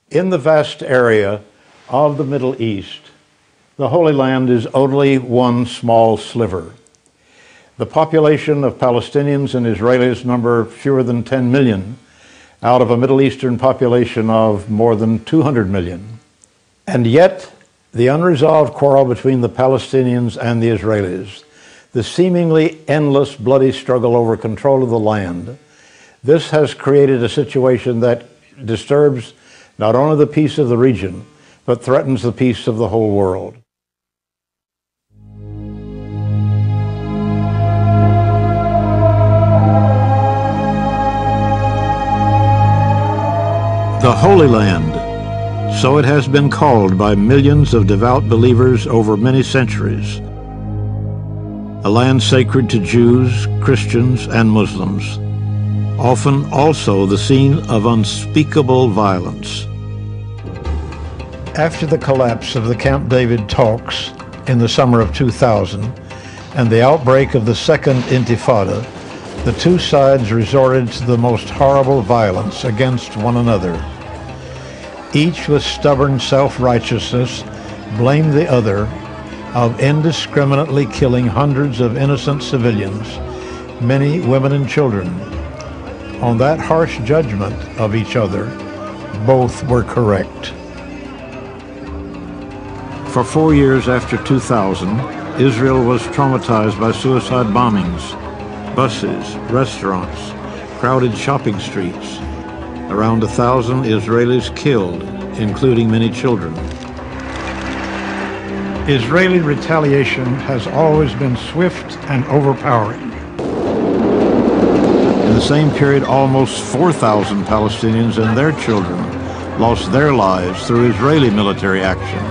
In the vast area of the Middle East, the Holy Land is only one small sliver. The population of Palestinians and Israelis number fewer than 10 million out of a Middle Eastern population of more than 200 million. And yet, the unresolved quarrel between the Palestinians and the Israelis, the seemingly endless bloody struggle over control of the land, this has created a situation that disturbs not only the peace of the region, but threatens the peace of the whole world. The Holy Land, so it has been called by millions of devout believers over many centuries. A land sacred to Jews, Christians, and Muslims, often also the scene of unspeakable violence. After the collapse of the Camp David talks in the summer of 2000 and the outbreak of the Second Intifada, the two sides resorted to the most horrible violence against one another. Each with stubborn self-righteousness blamed the other of indiscriminately killing hundreds of innocent civilians, many women and children. On that harsh judgment of each other, both were correct. For 4 years after 2000, Israel was traumatized by suicide bombings, buses, restaurants, crowded shopping streets. Around 1,000 Israelis killed, including many children. Israeli retaliation has always been swift and overpowering. In the same period, almost 4,000 Palestinians and their children lost their lives through Israeli military action.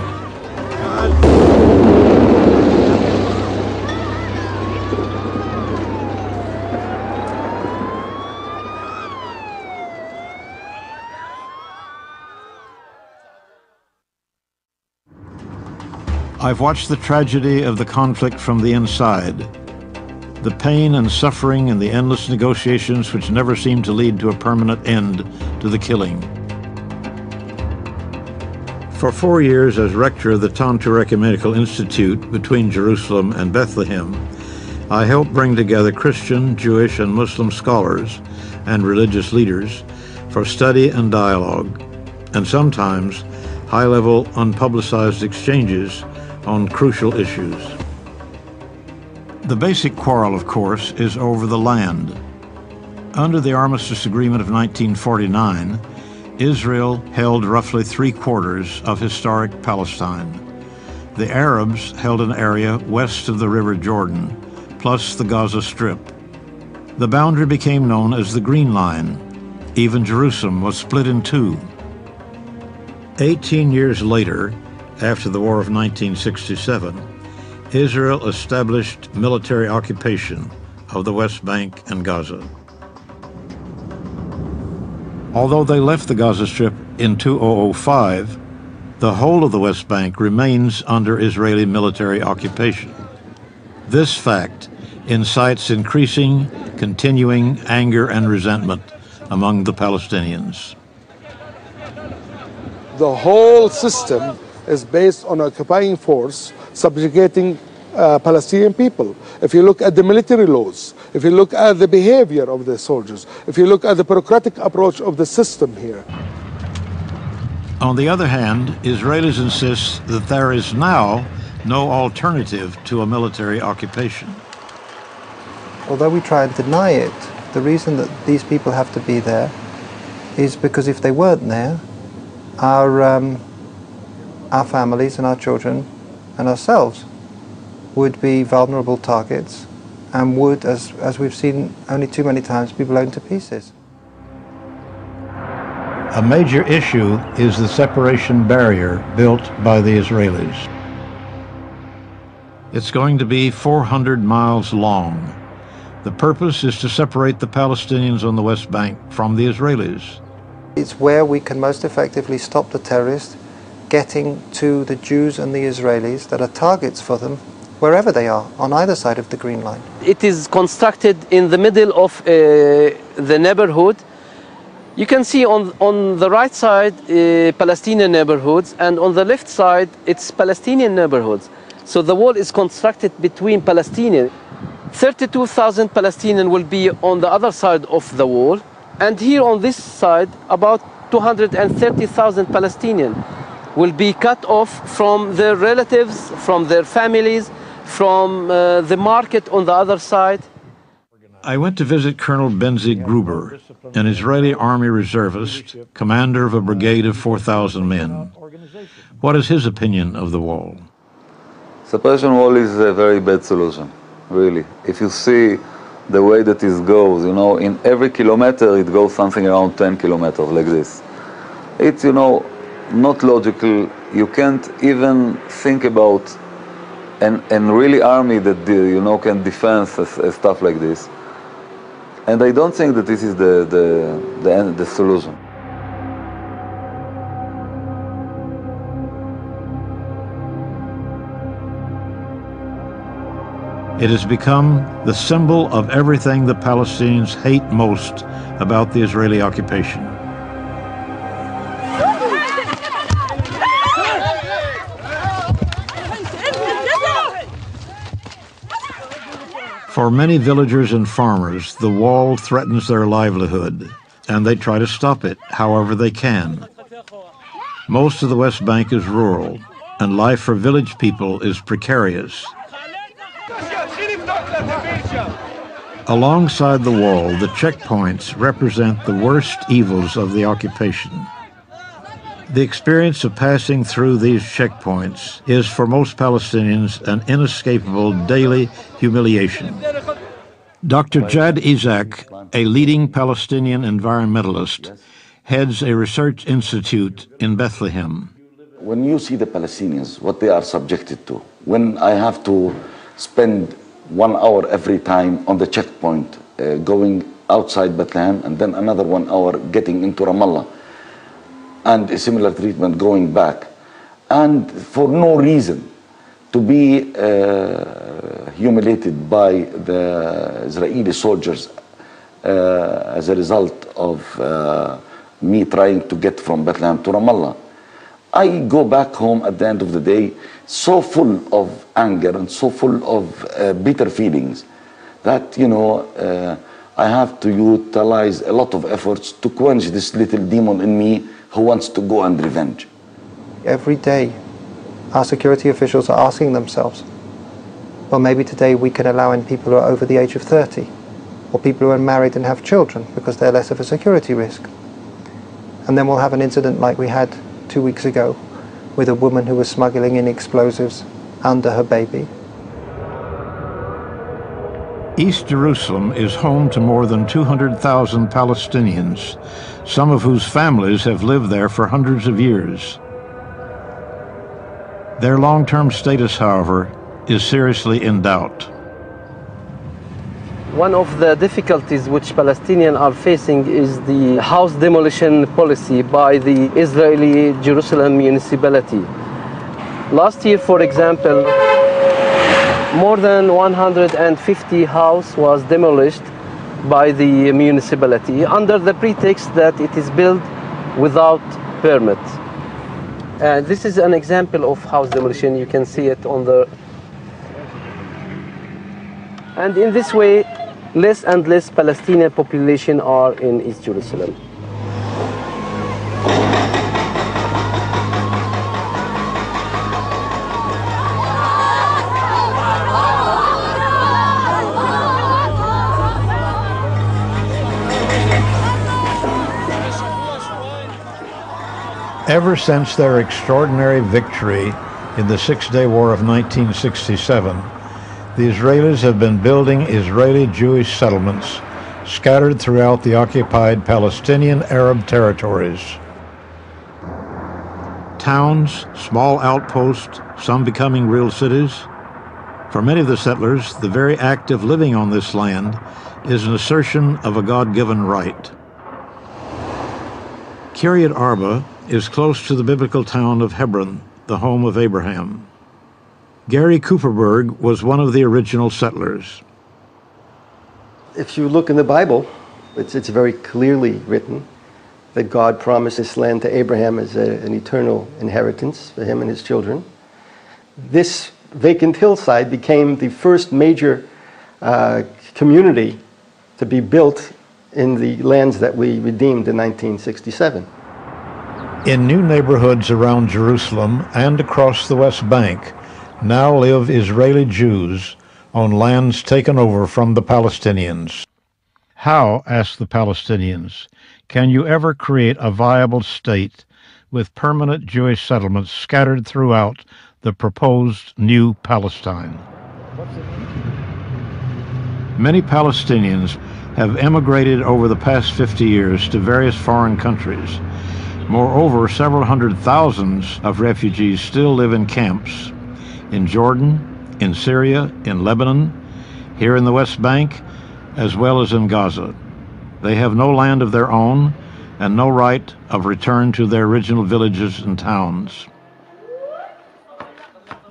I've watched the tragedy of the conflict from the inside, the pain and suffering and the endless negotiations which never seem to lead to a permanent end to the killing. For 4 years as rector of the Tantur Ecumenical Institute between Jerusalem and Bethlehem, I helped bring together Christian, Jewish, and Muslim scholars and religious leaders for study and dialogue, and sometimes high-level, unpublicized exchanges on crucial issues. The basic quarrel, of course, is over the land. Under the Armistice Agreement of 1949, Israel held roughly 3/4 of historic Palestine. The Arabs held an area west of the River Jordan, plus the Gaza Strip. The boundary became known as the Green Line. Even Jerusalem was split in two. 18 years later, after the War of 1967, Israel established military occupation of the West Bank and Gaza. Although they left the Gaza Strip in 2005, the whole of the West Bank remains under Israeli military occupation. This fact incites increasing, continuing anger and resentment among the Palestinians. The whole system is based on occupying force subjugating Palestinian people. If you look at the military laws, if you look at the behavior of the soldiers, if you look at the bureaucratic approach of the system here. On the other hand, Israelis insist that there is now no alternative to a military occupation. Although we try and deny it, the reason that these people have to be there is because if they weren't there, our families and our children and ourselves would be vulnerable targets and would, as we've seen only too many times, be blown to pieces. A major issue is the separation barrier built by the Israelis. It's going to be 400 miles long. The purpose is to separate the Palestinians on the West Bank from the Israelis. It's where we can most effectively stop the terrorists getting to the Jews and the Israelis that are targets for them wherever they are, on either side of the Green Line. It is constructed in the middle of the neighborhood You can see on the right side Palestinian neighborhoods, and on the left side it's Palestinian neighborhoods. So the wall is constructed between Palestinian. 32,000 Palestinians will be on the other side of the wall, and here on this side about 230,000 Palestinians will be cut off from their relatives, from their families, from the market on the other side. I went to visit Colonel Ben Z Gruber, an Israeli army reservist, commander of a brigade of 4,000 men. What is his opinion of the wall? Separation wall is a very bad solution, really. If you see the way that it goes, you know, in every kilometer it goes something around 10 kilometers like this. It's, you know, not logical. You can't even think about an really army that, you know, can defend stuff like this. And I don't think that this is the solution. It has become the symbol of everything the Palestinians hate most about the Israeli occupation. For many villagers and farmers, the wall threatens their livelihood, and they try to stop it however they can. Most of the West Bank is rural, and life for village people is precarious. Alongside the wall, the checkpoints represent the worst evils of the occupation. The experience of passing through these checkpoints is for most Palestinians an inescapable daily humiliation. Dr. Jad Isaac, a leading Palestinian environmentalist, heads a research institute in Bethlehem. When you see the Palestinians, what they are subjected to, when I have to spend 1 hour every time on the checkpoint going outside Bethlehem, and then another 1 hour getting into Ramallah, and a similar treatment going back, and for no reason to be humiliated by the Israeli soldiers as a result of me trying to get from Bethlehem to Ramallah. I go back home at the end of the day so full of anger and so full of bitter feelings that, you know, I have to utilize a lot of efforts to quench this little demon in me who wants to go and revenge. Every day, our security officials are asking themselves, well, maybe today we can allow in people who are over the age of 30, or people who are married and have children because they're less of a security risk. And then we'll have an incident like we had 2 weeks ago with a woman who was smuggling in explosives under her baby. East Jerusalem is home to more than 200,000 Palestinians, some of whose families have lived there for hundreds of years. Their long-term status, however, is seriously in doubt. One of the difficulties which Palestinians are facing is the house demolition policy by the Israeli Jerusalem municipality. Last year, for example, more than 150 houses was demolished by the municipality under the pretext that it is built without permit. This is an example of house demolition. You can see it on the... And in this way, less and less Palestinian population are in East Jerusalem. Ever since their extraordinary victory in the Six-Day War of 1967, the Israelis have been building Israeli Jewish settlements scattered throughout the occupied Palestinian Arab territories. Towns, small outposts, some becoming real cities. For many of the settlers, the very act of living on this land is an assertion of a God-given right. Kiryat Arba is close to the biblical town of Hebron, the home of Abraham. Gary Cooperberg was one of the original settlers. If you look in the Bible, it's very clearly written that God promised this land to Abraham as an eternal inheritance for him and his children. This vacant hillside became the first major community to be built in the lands that we redeemed in 1967. In new neighborhoods around Jerusalem and across the West Bank now live Israeli Jews on lands taken over from the Palestinians. How, ask the Palestinians, can you ever create a viable state with permanent Jewish settlements scattered throughout the proposed new Palestine? Many Palestinians have emigrated over the past 50 years to various foreign countries. Moreover, several hundred thousands of refugees still live in camps in Jordan, in Syria, in Lebanon, here in the West Bank, as well as in Gaza. They have no land of their own and no right of return to their original villages and towns.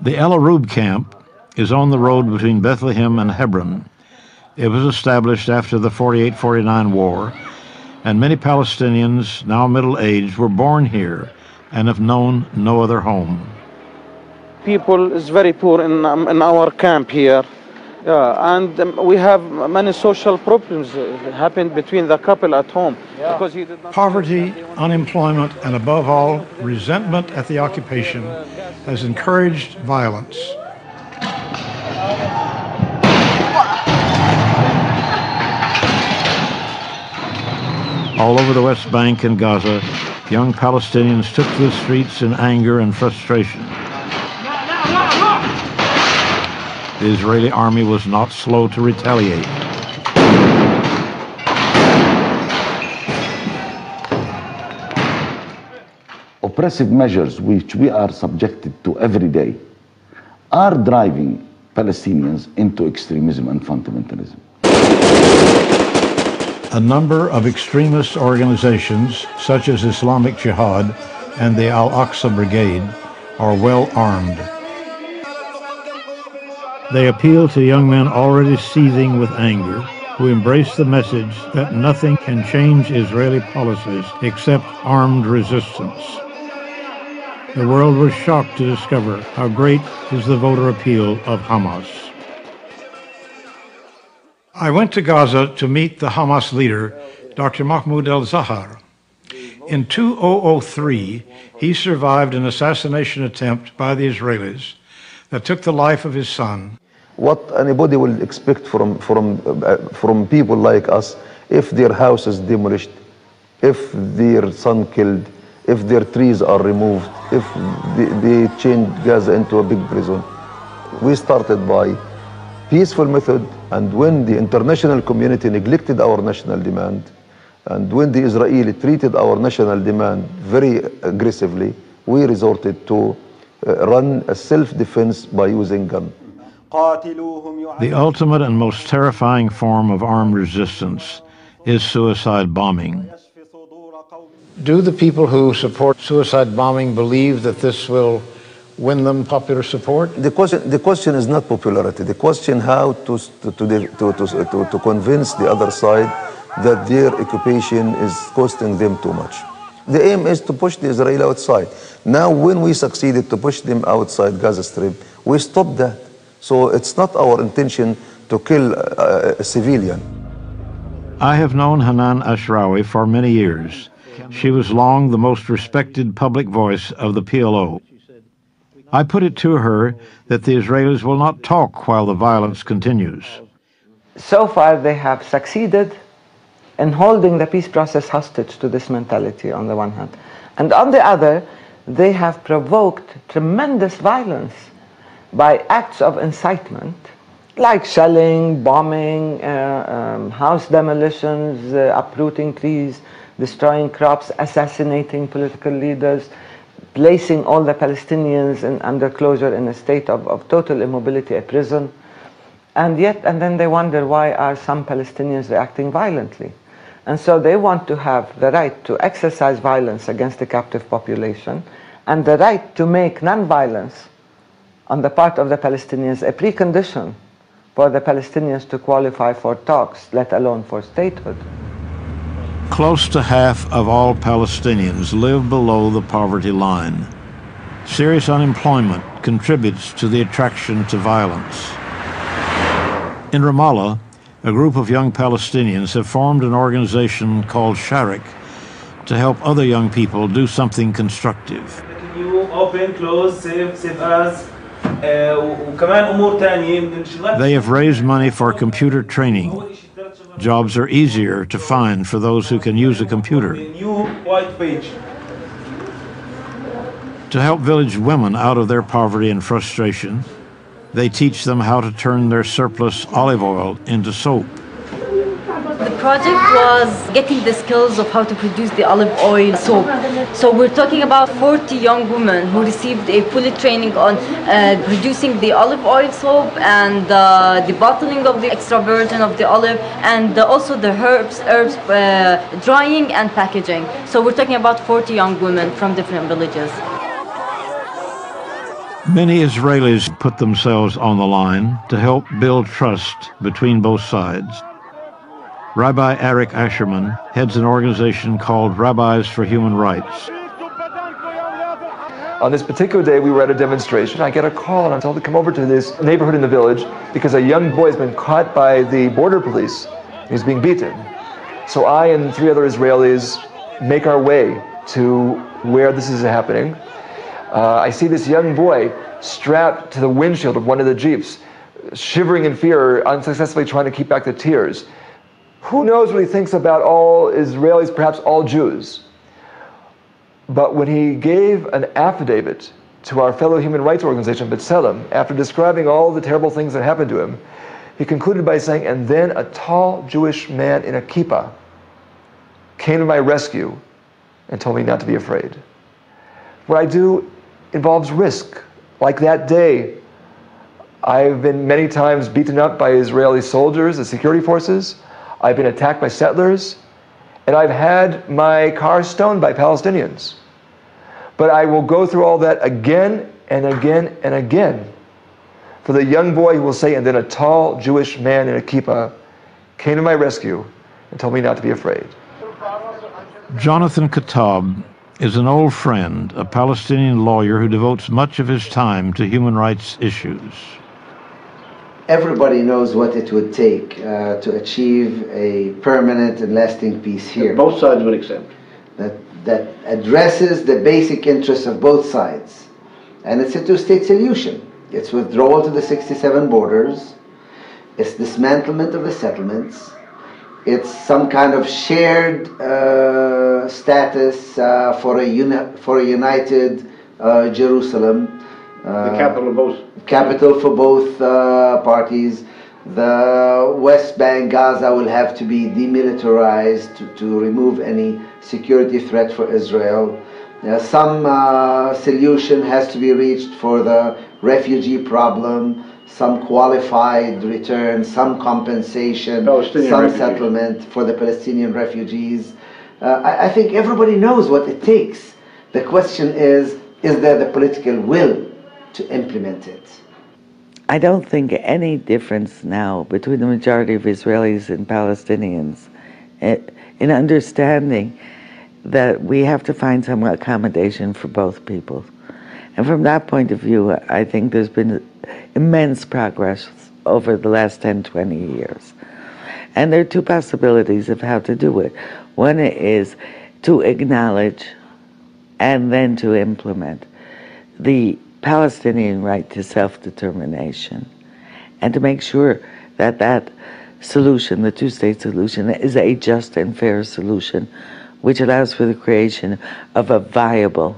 The El Arub camp is on the road between Bethlehem and Hebron. It was established after the 48-49 war, and many Palestinians, now middle-aged, were born here and have known no other home. People is very poor in our camp here, and we have many social problems happened between the couple at home. Because he did not Poverty, unemployment, and above all, resentment at the occupation has encouraged violence. All over the West Bank and Gaza, young Palestinians took to the streets in anger and frustration. The Israeli army was not slow to retaliate. Oppressive measures which we are subjected to every day are driving Palestinians into extremism and fundamentalism. A number of extremist organizations, such as Islamic Jihad and the Al-Aqsa Brigade, are well armed. They appeal to young men already seething with anger, who embrace the message that nothing can change Israeli policies except armed resistance. The world was shocked to discover how great is the voter appeal of Hamas. I went to Gaza to meet the Hamas leader, Dr. Mahmoud al-Zahar. In 2003, he survived an assassination attempt by the Israelis that took the life of his son. What anybody will expect from people like us if their house is demolished, if their son killed, if their trees are removed, if they change Gaza into a big prison. We started by peaceful method, and when the international community neglected our national demand, and when the Israeli treated our national demand very aggressively, we resorted to run a self-defense by using gun. The ultimate and most terrifying form of armed resistance is suicide bombing. Do the people who support suicide bombing believe that this will win them popular support? The question is not popularity. The question how to convince the other side that their occupation is costing them too much. The aim is to push the Israeli outside. Now, when we succeeded to push them outside Gaza Strip, we stopped that. So it's not our intention to kill a civilian. I have known Hanan Ashrawi for many years. She was long the most respected public voice of the PLO. I put it to her that the Israelis will not talk while the violence continues. So far, they have succeeded in holding the peace process hostage to this mentality on the one hand. And on the other, they have provoked tremendous violence by acts of incitement, like shelling, bombing, house demolitions, uprooting trees, destroying crops, assassinating political leaders, placing all the Palestinians under closure in a state of total immobility, a prison. And then they wonder, why are some Palestinians reacting violently? And so they want to have the right to exercise violence against the captive population and the right to make non-violence on the part of the Palestinians a precondition for the Palestinians to qualify for talks, let alone for statehood. Close to half of all Palestinians live below the poverty line. Serious unemployment contributes to the attraction to violence. In Ramallah, a group of young Palestinians have formed an organization called Sharik to help other young people do something constructive. You open, close, save as, وكمان أمور تانية من الشغلات. They have raised money for computer training. Jobs are easier to find for those who can use a computer. New white page. To help village women out of their poverty and frustration, they teach them how to turn their surplus olive oil into soap. The project was getting the skills of how to produce the olive oil soap. So we're talking about 40 young women who received a full training on producing the olive oil soap and the bottling of the extra virgin of the olive, and also the herbs drying and packaging. So we're talking about 40 young women from different villages. Many Israelis put themselves on the line to help build trust between both sides. Rabbi Sherman heads an organization called Rabbis for Human Rights. On this particular day, we were at a demonstration. I get a call and I'm told to come over to this neighborhood in the village because a young boy has been caught by the border police. He's being beaten. So I and 3 other Israelis make our way to where this is happening. I see this young boy strapped to the windshield of one of the Jeeps, shivering in fear, unsuccessfully trying to keep back the tears. Who knows what he thinks about all Israelis, perhaps all Jews. But when he gave an affidavit to our fellow human rights organization, B'Tselem, after describing all the terrible things that happened to him, he concluded by saying, and then a tall Jewish man in a kippah came to my rescue and told me not to be afraid. What I do involves risk. Like that day, I've been many times beaten up by Israeli soldiers, the security forces. I've been attacked by settlers, and I've had my car stoned by Palestinians. But I will go through all that again and again and again for the young boy who will say, and then a tall Jewish man in a kippah came to my rescue and told me not to be afraid. Jonathan Khatam is an old friend, a Palestinian lawyer who devotes much of his time to human rights issues. Everybody knows what it would take to achieve a permanent and lasting peace here. Both sides would accept. That addresses the basic interests of both sides. And it's a two-state solution. It's withdrawal to the 67 borders. It's dismantlement of the settlements. It's some kind of shared status for a united Jerusalem. The capital of both. Capital for both parties. The West Bank, Gaza will have to be demilitarized to remove any security threat for Israel. Some solution has to be reached for the refugee problem, some qualified return, some compensation, some settlement for the Palestinian refugees. I think everybody knows what it takes. The question is there the political will to implement it? I don't think any difference now between the majority of Israelis and Palestinians in understanding that we have to find some accommodation for both people. And from that point of view, I think there's been immense progress over the last 10, 20 years. And there are two possibilities of how to do it. One is to acknowledge and then to implement the Palestinian right to self-determination, and to make sure that that solution, the two-state solution, is a just and fair solution which allows for the creation of a viable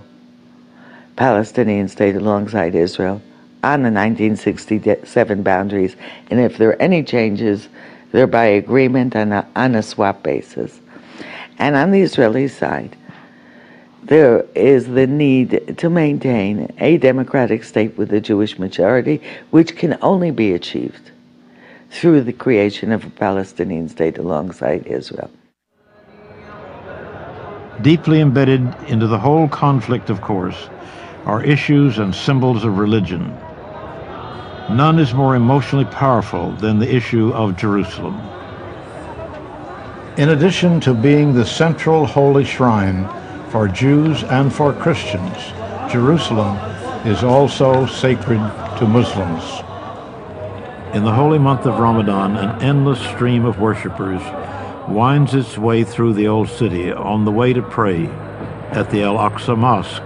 Palestinian state alongside Israel on the 1967 boundaries, and if there are any changes, they're by agreement on a swap basis. And on the Israeli side, there is the need to maintain a democratic state with a Jewish majority, which can only be achieved through the creation of a Palestinian state alongside Israel. Deeply embedded into the whole conflict, of course, are issues and symbols of religion. None is more emotionally powerful than the issue of Jerusalem. In addition to being the central holy shrine for Jews and for Christians, Jerusalem is also sacred to Muslims. In the holy month of Ramadan, an endless stream of worshippers winds its way through the old city on the way to pray at the Al-Aqsa Mosque.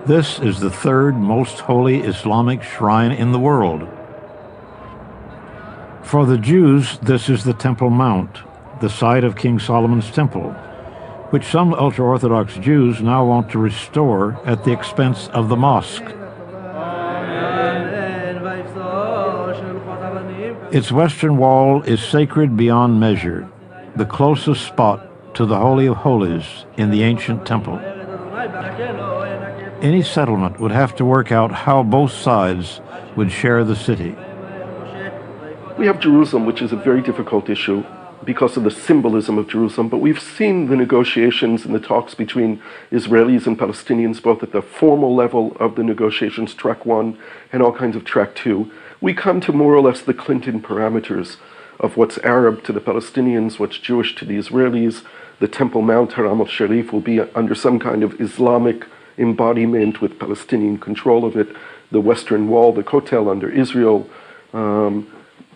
This is the third most holy Islamic shrine in the world. For the Jews, this is the Temple Mount, the site of King Solomon's temple, which some ultra-Orthodox Jews now want to restore at the expense of the mosque. Its western wall is sacred beyond measure, the closest spot to the Holy of Holies in the ancient temple. Any settlement would have to work out how both sides would share the city. We have Jerusalem, which is a very difficult issue because of the symbolism of Jerusalem, but we've seen the negotiations and the talks between Israelis and Palestinians, both at the formal level of the negotiations, track 1, and all kinds of track 2. We come to more or less the Clinton parameters of what's Arab to the Palestinians, what's Jewish to the Israelis. The Temple Mount, Haram al-Sharif, will be under some kind of Islamic embodiment with Palestinian control of it. The Western Wall, the Kotel under Israel.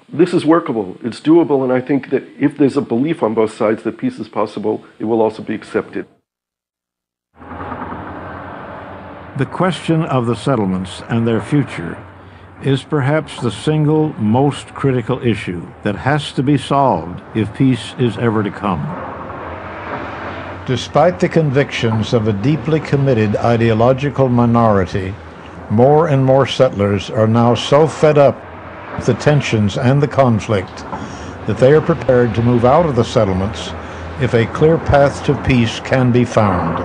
This is workable, it's doable, and I think that if there's a belief on both sides that peace is possible, it will also be accepted. The question of the settlements and their future is perhaps the single most critical issue that has to be solved if peace is ever to come. Despite the convictions of a deeply committed ideological minority, more and more settlers are now so fed up with the tensions and the conflict that they are prepared to move out of the settlements if a clear path to peace can be found.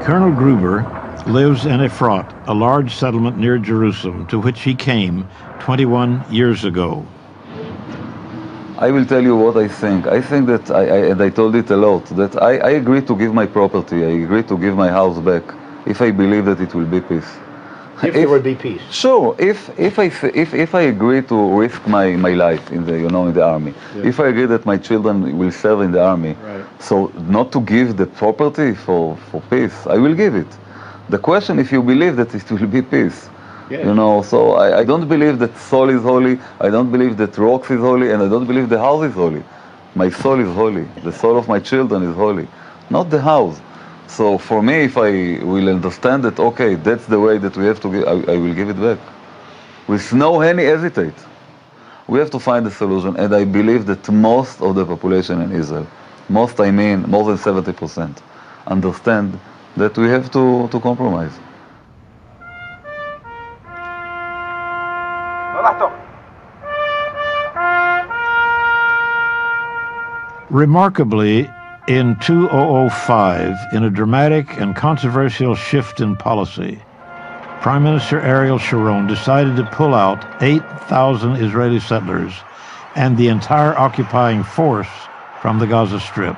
Colonel Gruber lives in Efrat, a large settlement near Jerusalem, to which he came 21 years ago. I will tell you what I think. I think that, and I told it a lot, that I agree to give my property, I agree to give my house back, if I believe that it will be peace. If there would be peace. Sure, if I agree to risk my life in the in the army, if I agree that my children will serve in the army, so not to give the property for peace, I will give it. The question, if you believe that it will be peace, so I don't believe that soul is holy, I don't believe that rocks is holy, and I don't believe the house is holy. My soul is holy, the soul of my children is holy, not the house. So for me, if I will understand that, okay, that's the way that we have to give, I will give it back. With no any hesitate. We have to find a solution, and I believe that most of the population in Israel, most I mean more than 70%, understand that we have to compromise. Remarkably, in 2005, in a dramatic and controversial shift in policy, Prime Minister Ariel Sharon decided to pull out 8,000 Israeli settlers and the entire occupying force from the Gaza Strip.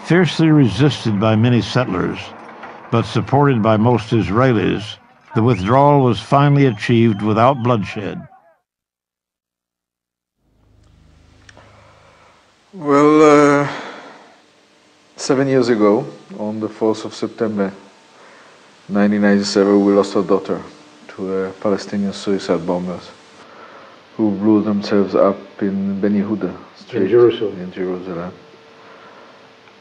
Fiercely resisted by many settlers, but supported by most Israelis, the withdrawal was finally achieved without bloodshed. Well, 7 years ago, on the 4th of September 1997, we lost our daughter to Palestinian suicide bombers who blew themselves up in Ben Yehuda Street in Jerusalem.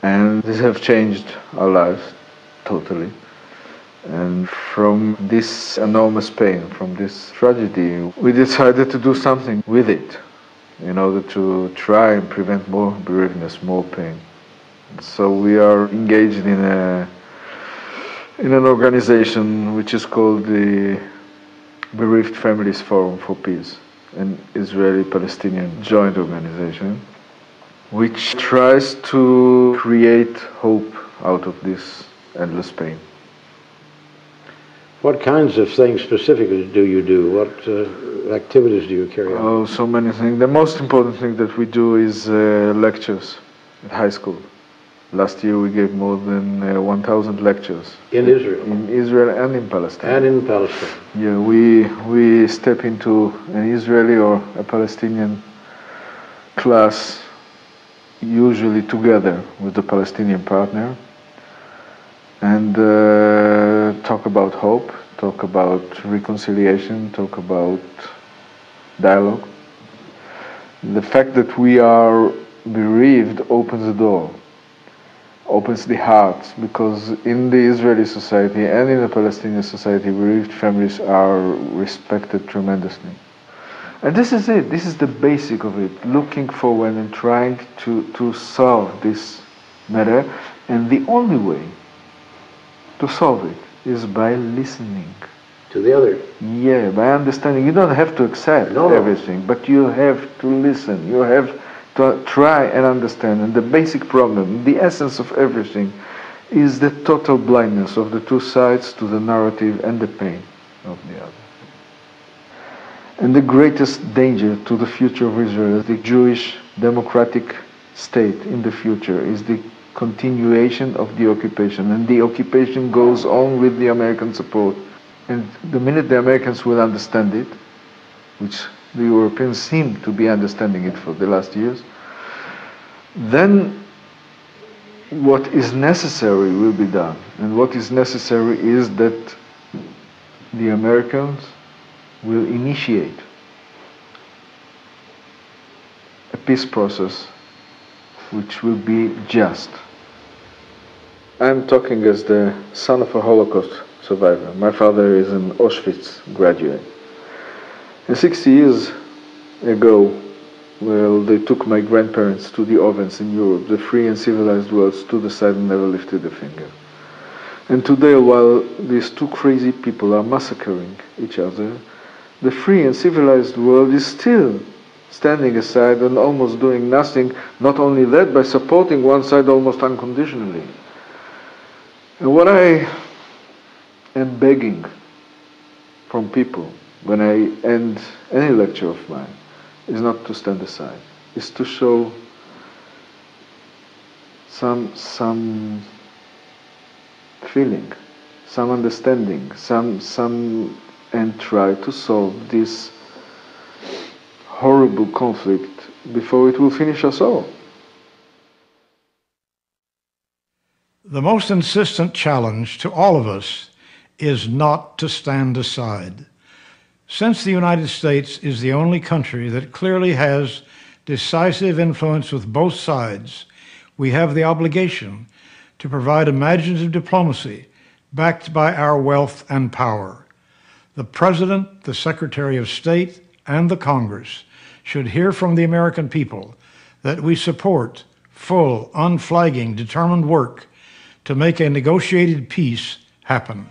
And this have changed our lives totally. And from this enormous pain, from this tragedy, we decided to do something with it in order to try and prevent more bereavedness, more pain. So we are engaged in an organization which is called the Bereaved Families Forum for Peace, an Israeli-Palestinian joint organization, which tries to create hope out of this endless pain. What kinds of things specifically do you do? What activities do you carry out? Oh, so many things. The most important thing that we do is lectures at high school. Last year we gave more than 1,000 lectures. In Israel? In Israel and in Palestine. And in Palestine. Yeah, we step into an Israeli or a Palestinian class, usually together with the Palestinian partner, and talk about hope, talk about reconciliation, talk about dialogue. The fact that we are bereaved opens the door, opens the heart, because in the Israeli society and in the Palestinian society, bereaved families are respected tremendously. And this is it, this is the basic of it, looking forward and trying to solve this matter. And the only way to solve it is by listening. To the other. Yeah, by understanding. You don't have to accept everything, but you have to listen. You have to try and understand. And the basic problem, the essence of everything, is the total blindness of the two sides to the narrative and the pain of the other. And the greatest danger to the future of Israel, the Jewish democratic state in the future, is the continuation of the occupation. And the occupation goes on with the American support. And the minute the Americans will understand it, which the Europeans seem to be understanding it for the last years, then what is necessary will be done. And what is necessary is that the Americans will initiate a peace process which will be just. I'm talking as the son of a Holocaust survivor. My father is an Auschwitz graduate. And 60 years ago, well, they took my grandparents to the ovens in Europe. The free and civilized world stood aside and never lifted a finger. And today, while these two crazy people are massacring each other, the free and civilized world is still standing aside and almost doing nothing, not only that, by supporting one side almost unconditionally. And what I am begging from people when I end any lecture of mine is not to stand aside, is to show some feeling, some understanding, and try to solve this horrible conflict before it will finish us all. The most insistent challenge to all of us is not to stand aside. Since the United States is the only country that clearly has decisive influence with both sides, we have the obligation to provide imaginative diplomacy backed by our wealth and power. The President, the Secretary of State, and the Congress should hear from the American people that we support full, unflagging, determined work to make a negotiated peace happen.